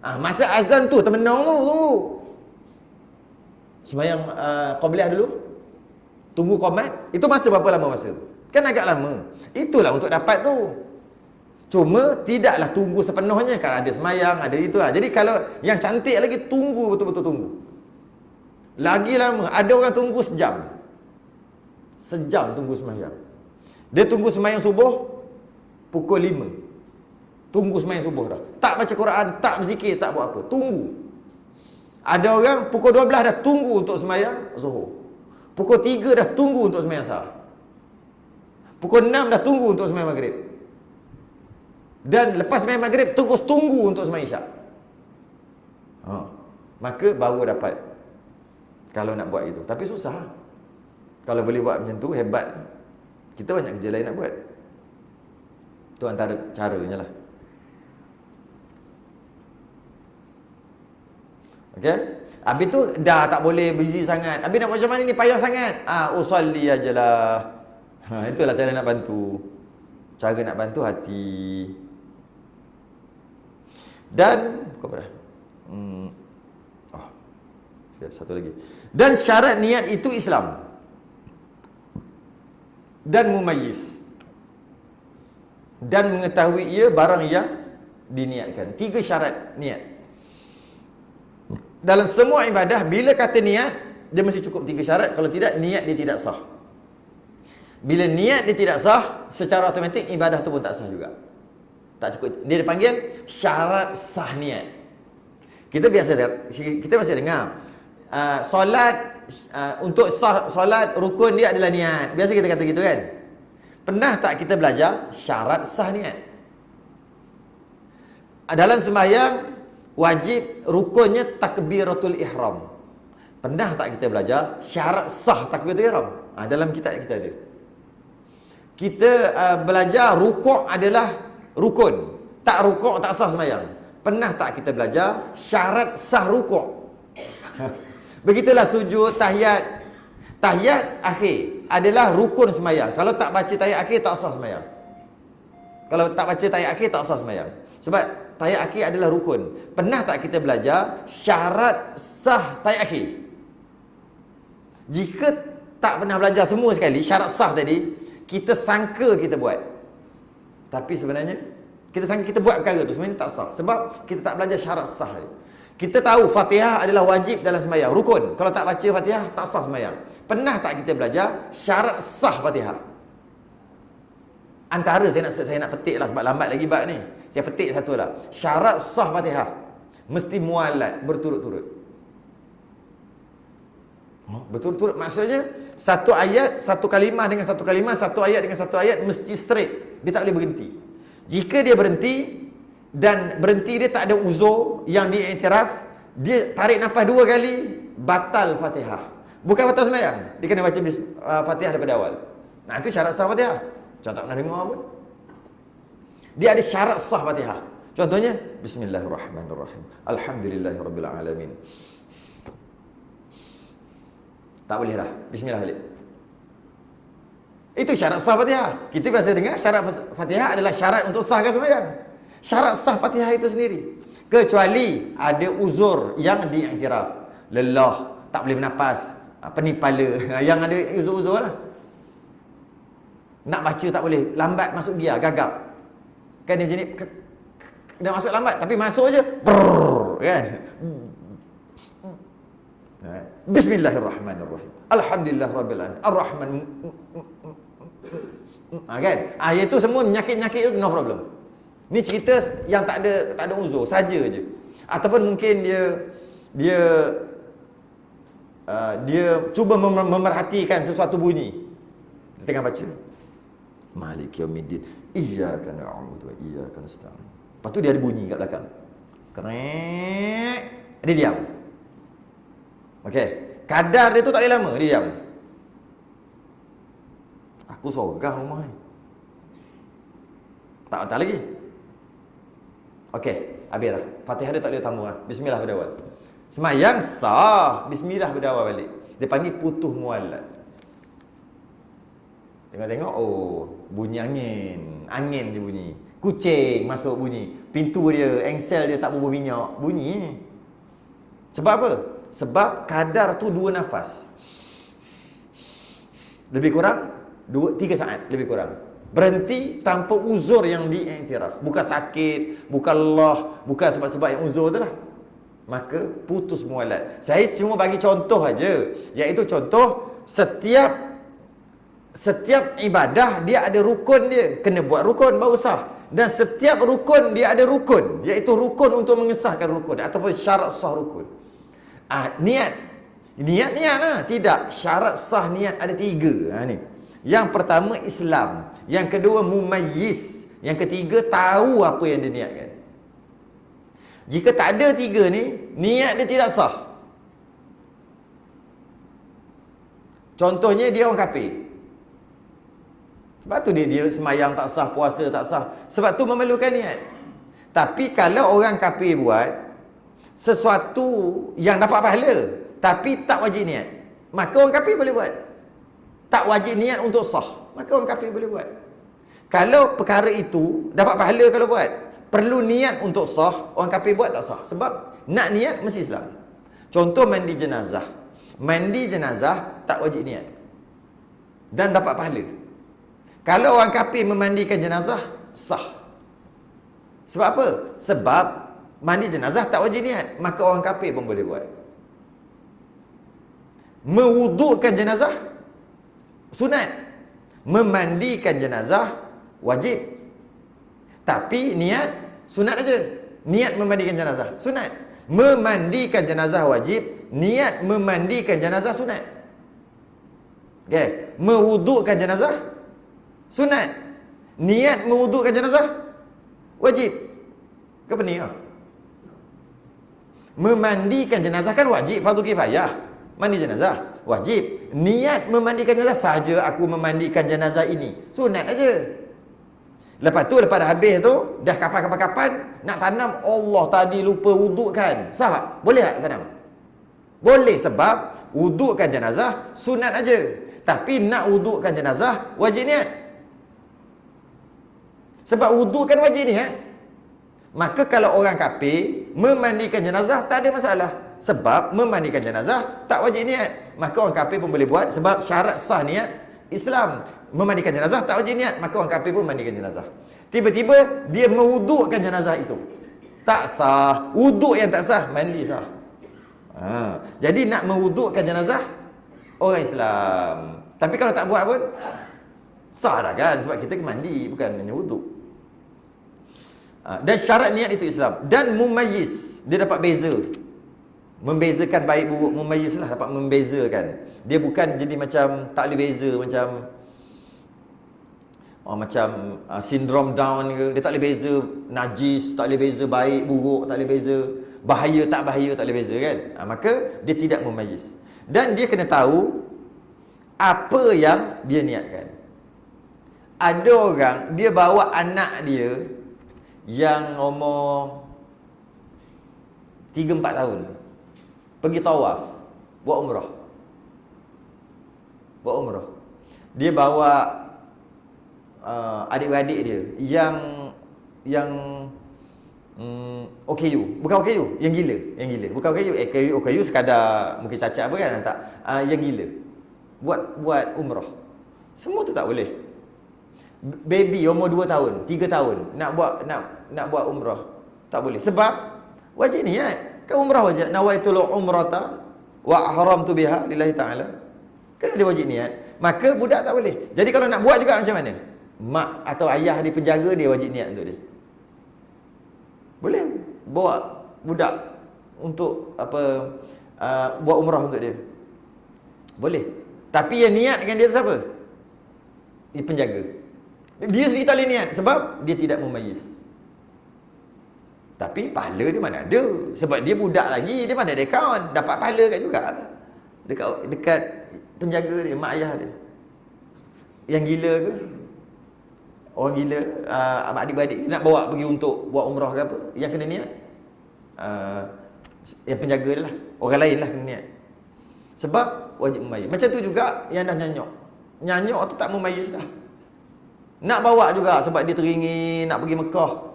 Masa azan tu termenung tu, tunggu. Sembahyang qabliyah dulu. Tunggu qomat. Itu masa berapa lama masa tu? Kan agak lama. Itulah untuk dapat tu. Cuma tidaklah tunggu sepenuhnya. Kalau ada sembahyang, ada itu lah. Jadi kalau yang cantik lagi, tunggu betul-betul tunggu. Lagi lama. Ada orang tunggu sejam. Sejam tunggu sembahyang. Dia tunggu sembahyang subuh pukul 5. Tunggu sembahyang subuh dah. Tak baca Quran, tak berzikir, tak buat apa. Tunggu. Ada orang pukul 12 dah tunggu untuk sembahyang zuhur. Pukul 3 dah tunggu untuk sembahyang asar. Pukul 6 dah tunggu untuk sembahyang maghrib. Dan lepas sembahyang maghrib terus tunggu untuk sembahyang isyak. Maka baru dapat. Kalau nak buat itu. Tapi susah. Kalau boleh buat macam tu, hebat. Kita banyak kerja lain nak buat. Itu antara caranya lah. Okey? Habis tu dah tak boleh busy sangat. Habis nak buat macam mana ni? Payah sangat. Usalli ajalah. Itulah cara nak bantu. Cara nak bantu hati. Dan apa dah? Satu lagi. Dan syarat niat itu Islam. Dan mumayyiz. Dan mengetahui ia barang yang diniatkan. 3 syarat niat. Dalam semua ibadah, bila kata niat, dia mesti cukup 3 syarat. Kalau tidak, niat dia tidak sah. Bila niat dia tidak sah, secara automatik ibadah tu pun tak sah juga. Tak cukup. Dia dipanggil syarat sah niat. Kita biasa dengar solat, untuk sah solat, rukun dia adalah niat. Biasa kita kata gitu kan. Pernah tak kita belajar syarat sah niat? Dalam sembahyang wajib, rukunnya takbiratul ihram. Pernah tak kita belajar syarat sah takbiratul ihram? Dalam kitab kita ada. Kita belajar rukuk adalah rukun. Tak rukuk tak sah sembahyang. Pernah tak kita belajar syarat sah rukuk? Begitulah sujud, tahiyat. Tahiyat akhir adalah rukun sembahyang. Kalau tak baca tahiyat akhir, tak sah sembahyang. Kalau tak baca tahiyat akhir, tak sah sembahyang. Sebab tahiyat akhir adalah rukun. Pernah tak kita belajar syarat sah tahiyat akhir? Jika tak pernah belajar semua sekali, syarat sah tadi, kita sangka kita buat. Tapi sebenarnya, kita sangka kita buat perkara tu, sebenarnya tak sah. Sebab kita tak belajar syarat sah tadi. Kita tahu Fatihah adalah wajib dalam sembahyang, rukun. Kalau tak baca Fatihah, tak sah sembahyang. Pernah tak kita belajar syarat sah Fatihah? Antara saya nak petik lah, sebab lambat lagi bab ni. Saya petik satu lah. Syarat sah Fatihah mesti mualat, berturut-turut. Berturut-turut maksudnya satu ayat, satu kalimah dengan satu kalimah, satu ayat dengan satu ayat mesti straight. Dia tak boleh berhenti. Jika dia berhenti, dan berhenti dia tak ada uzur yang diiktiraf, dia tarik nafas 2 kali, batal Fatihah. Bukan batal sembahyang. Dia kena baca Fatihah daripada awal. Itu syarat sah Fatihah. Macam tak pernah dengar pun. Dia ada syarat sah Fatihah. Contohnya, Bismillahirrahmanirrahim. Alhamdulillahirabbil alamin. Tak boleh dah. Bismillah balik. Itu syarat sah Fatihah. Kita biasa dengar syarat Fatihah adalah syarat untuk sahkan sembahyang. Syarat sah Fatihah itu sendiri. Kecuali ada uzur yang diiktiraf. Lelah, tak boleh bernapas, pening kepala. Yang ada uzur-uzur lah. Nak baca tak boleh, lambat masuk giar, gagap. Kan dia macam ni, dah masuk lambat, tapi masuk je, brrr, kan? Bismillahirrahmanirrahim. Alhamdulillahirabbil alamin. Ar-Rahman. Kan? Itu semua nyakit-nyakit tu no problem. Ni cerita yang tak ada uzur, saja je. Ataupun mungkin dia cuba memerhatikan sesuatu bunyi. Dia tengah baca. Maliki yaumiddin. Iyyaka na'budu wa iyyaka nasta'in. Lepas tu dia ada bunyi kat belakang. Krek. Dia diam. Okey. Kadar dia tu tak boleh lama, dia diam. Aku sorang rumah ni. Tak lagi. Okey, habis dah. Fatihah dia tak boleh tambah lah. Bismillah pada awal. Semayang sah. Bismillah pada awal balik. Dia panggil putuh mualat. Tengok-tengok, bunyi angin. Angin dia bunyi. Kucing masuk bunyi. Pintu dia, engsel dia tak berbuah minyak. Bunyi. Sebab apa? Sebab kadar tu 2 nafas. Lebih kurang 3 saat lebih kurang. Berhenti tanpa uzur yang diiktiraf. Bukan sakit, bukan Allah, bukan sebab-sebab yang uzur tu lah. Maka putus mualat. Saya cuma bagi contoh aja, iaitu contoh setiap ibadah dia ada rukun dia. Kena buat rukun baru sah. Dan setiap rukun dia ada rukun, iaitu rukun untuk mengesahkan rukun ataupun syarat sah rukun. Niat lah. Tidak, syarat sah niat ada 3. Ni Yang pertama Islam, yang kedua mumayyiz, yang ketiga tahu apa yang dia niatkan. Jika tak ada tiga ni, niat dia tidak sah. Contohnya dia orang kafir. Sebab tu dia semayang tak sah, puasa tak sah. Sebab tu memerlukan niat. Tapi kalau orang kafir buat sesuatu yang dapat pahala tapi tak wajib niat, maka orang kafir boleh buat. Tak wajib niat untuk sah, maka orang kafir boleh buat. Kalau perkara itu dapat pahala kalau buat, perlu niat untuk sah, orang kafir buat tak sah. Sebab nak niat mesti Islam. Contoh mandi jenazah. Mandi jenazah tak wajib niat dan dapat pahala. Kalau orang kafir memandikan jenazah, sah. Sebab apa? Sebab mandi jenazah tak wajib niat, maka orang kafir pun boleh buat. Mewudukkan jenazah sunat, memandikan jenazah wajib. Tapi niat sunat aja. Niat memandikan jenazah sunat. Memandikan jenazah wajib, niat memandikan jenazah sunat. Okey, mewudukkan jenazah sunat. Niat mewudukkan jenazah wajib. Ke pening ah? Memandikan jenazah kan wajib, fardu kifayah. Mandi jenazah wajib. Niat memandikan jenazah, saja aku memandikan jenazah ini, sunat aja. Lepas tu, lepas dah habis tu, dah kapan-kapan nak tanam, Allah tadi lupa wudukkan, sah? Boleh tak tanam? Boleh, sebab wudukkan jenazah sunat aja. Tapi nak wudukkan jenazah wajib niat. Sebab wudukkan wajib niat. Maka kalau orang kafir memandikan jenazah tak ada masalah. Sebab memandikan jenazah tak wajib niat, maka orang kafir pun boleh buat. Sebab syarat sah niat Islam, memandikan jenazah tak wajib niat, maka orang kafir pun mandikan jenazah. Tiba-tiba dia mewudukkan jenazah itu, tak sah. Wuduk yang tak sah, mandi sah. Jadi nak mewudukkan jenazah orang Islam. Tapi kalau tak buat pun sah dah kan, sebab kita mandi, bukan hanya wuduk. Dan syarat niat itu Islam. Dan mumayyiz, dia dapat beza, membezakan baik buruk. Mumayyiz lah, dapat membezakan. Dia bukan jadi macam tak boleh beza, macam sindrom Down ke. Dia tak boleh beza najis, tak boleh beza baik buruk, tak boleh beza bahaya tak bahaya, tak boleh beza kan. Maka dia tidak mumayyiz. Dan dia kena tahu apa yang dia niatkan. Ada orang dia bawa anak dia yang umur 3-4 tahun pergi tawaf, buat umrah. Dia bawa adik-beradik dia yang OKU, bukan OKU, yang gila, bukan OKU sekadar mungkin cacat apa kan, tak, yang gila buat umrah. Semua tu tak boleh. Baby umur 2 tahun, 3 tahun nak buat umrah tak boleh. Sebab wajib niat. Kan umrah wajib, nawaitul umrata wa ahramtu biha lillahi ta'ala. Kan dia wajib niat. Maka budak tak boleh. Jadi kalau nak buat juga macam mana? Mak atau ayah dia penjaga, dia wajib niat untuk dia. Boleh bawa budak untuk buat umrah untuk dia. Boleh. Tapi yang niatkan dia tu siapa? Dia penjaga. Dia sendiri tak boleh niat sebab dia tidak mumayyiz. Tapi pahala dia mana ada? Sebab dia budak lagi, dia mana ada kawan, dapat pahala kan juga. Dekat penjaga dia, mak ayah dia. Yang gila ke? Orang gila, adik-beradik nak bawa pergi untuk buat umrah ke apa, yang kena niat yang penjaga dia lah, orang lain lah kena niat. Sebab wajib mumayyiz. Macam tu juga yang dah nyanyuk tu tak mumayyiz dah. Nak bawa juga sebab dia teringin nak pergi Mekah.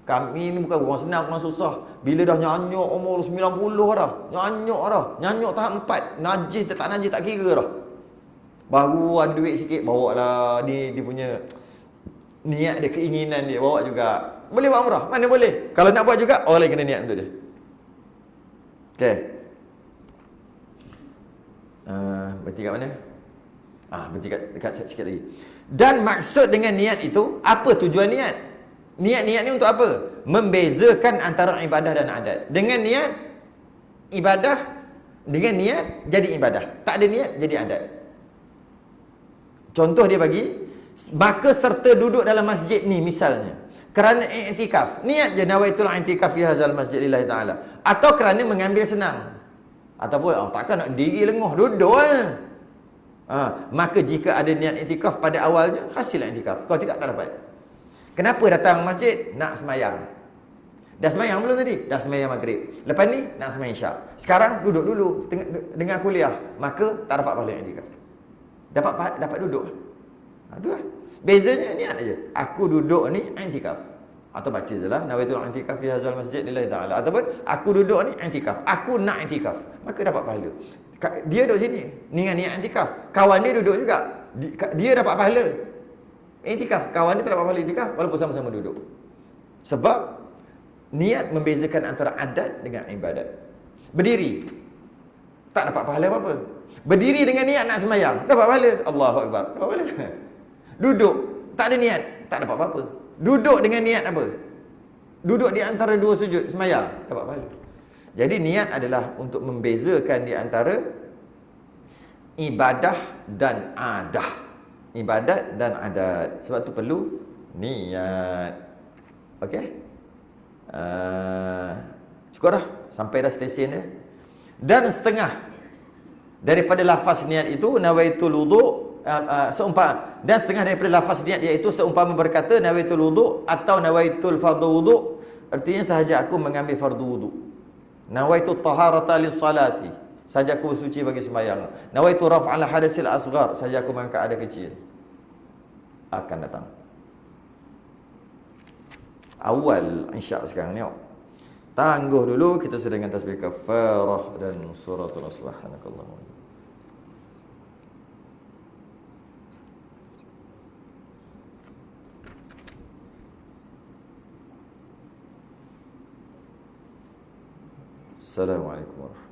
Kami ni bukan orang senang, orang susah. Bila dah nyanyuk umur 90 dah, nyanyuk tahap 4, najis tak najis tak kira dah. Baru ada duit sikit, bawa lah dia punya niat dia, keinginan dia, bawa juga. Boleh buat umrah? Mana boleh? Kalau nak buat juga, orang lain kena niat untuk dia. Okey. Berhenti kat mana? Berhenti dekat sikit lagi. Dan maksud dengan niat itu, apa tujuan niat? Niat ni untuk apa? Membezakan antara ibadah dan adat. Dengan niat ibadah, dengan niat jadi ibadah. Tak ada niat jadi adat. Contoh dia bagi, maka serta duduk dalam masjid ni misalnya kerana i'tikaf. Niat je nawaitul i'tikaf fi hadzal masjid lillahi taala. Atau kerana mengambil senang. Ataupun takkan nak diri lengoh duduk maka jika ada niat i'tikaf pada awalnya, hasil i'tikaf. Kalau tidak, tak dapat. Kenapa datang masjid? Nak semayang. Dah semayang belum tadi? Dah semayang maghrib. Lepas ni nak semayang isyak. Sekarang duduk dulu dengar kuliah, maka tak dapat pahala i'tikaf. Dapat duduk. Itu lah. Bezanya niat aja. Aku duduk ni i'tikaf. Atau baca je lah, nawaitul i'tikaf fi hadzal masjid lillahi taala. Ataupun aku duduk ni i'tikaf. Aku nak i'tikaf. Maka dapat pahala. Dia duduk sini dengan niat i'tikaf. Kawan dia duduk juga. Dia dapat pahala i'tikaf. Kawan dia tak dapat pahala i'tikaf walaupun sama-sama duduk. Sebab niat membezakan antara adat dengan ibadat. Berdiri tak dapat pahala apa-apa. Berdiri dengan niat nak sembahyang, dapat pahala. Allahu Akbar, dapat pahala. Duduk tak ada niat, tak dapat apa-apa. Duduk dengan niat apa? Duduk di antara dua sujud sembahyang, dapat pahala. Jadi niat adalah untuk membezakan di antara ibadah dan adah. Ibadat dan adat. Sebab tu perlu niat. Okey? Cukup dah, sampai dah stesen dia. Dan setengah daripada lafaz niat itu nawaitul wudu' dan setengah daripada lafaz niat iaitu seumpama berkata nawaitul wudu' atau nawaitul fardhu wudu', artinya sahaja aku mengambil fardu wudu'. Nawaitu taharata lis-salati, sahaja aku bersuci bagi sembahyang. Nawaitu raf'al hadasil asghar, sahaja aku mengangkat hadas kecil. Akan datang awal insya sekarang ni. Tangguh dulu, kita sudah dengan tasbih kafarah dan suratul subhanakallahumma. Assalamualaikum warahmatullahi wabarakatuh.